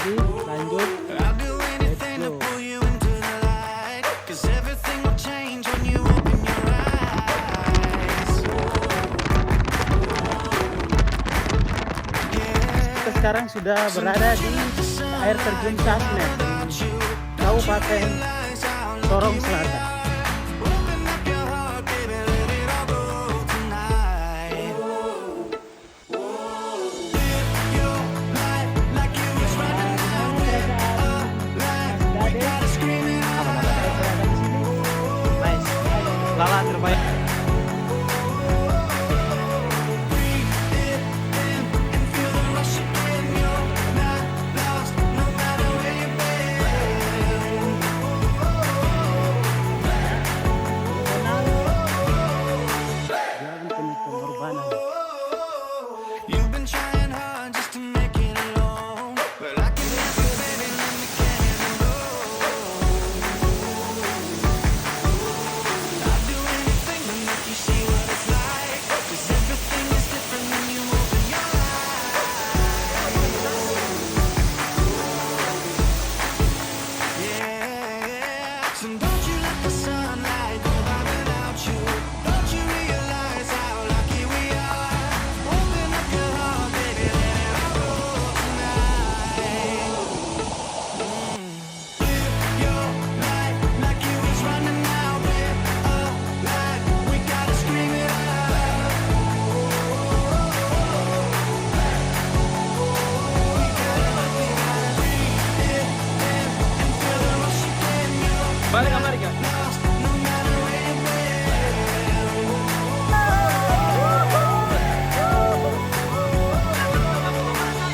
Jadi lanjut. I'll do anything to pull you into the light, 'cause everything will change when you open your eyes. Kita sekarang sudah berada di air terjun SASNEK, Kabupaten Sorong Selatan. Open up your heart, baby, let it all go tonight. Live your life like you was running out with a light. We gotta scream it out. Nice. Lala terbaik. You've been trying hard just to make it alone, but I can help you, baby, let me carry the load. I'll do anything to make you see what it's like, 'cause everything is different when you open your eyes. Yeah, so don't you let the sunlight go by without you. Don't you realize how lucky we are? Open up your heart, baby, let it all go tonight. Live your life like you was running out with a light. We gotta scream it out. We gotta breathe it in and feel the rush again. You're Balik ya. lost, no matter where you've been.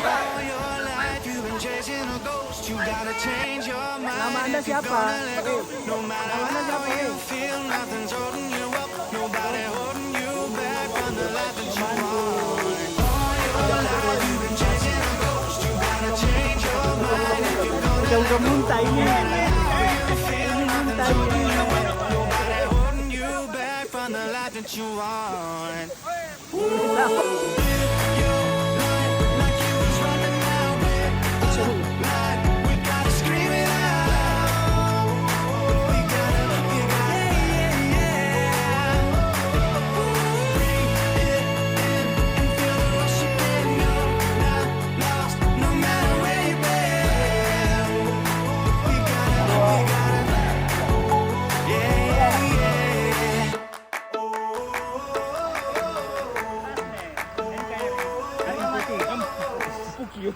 All your life you've been chasing a ghost. You gotta change your mind. Nama Anda if you're siapa? gonna let go. No matter Nama Anda how siapa, you Wei? feel, nothing's holding you up. Nobody holding you back from the life that you want. All your life you've been chasing a ghost. You gotta change your mind if you're gonna Udah muntah ini. feel nothing's holding you up. Nobody holding you back from the life that you want. Like you was running out with a light. We gotta scream it out. We gotta, yeah. Breathe it in and feel the rush again. You're not lost, no matter where you've been. We gotta, yeah. Pukul.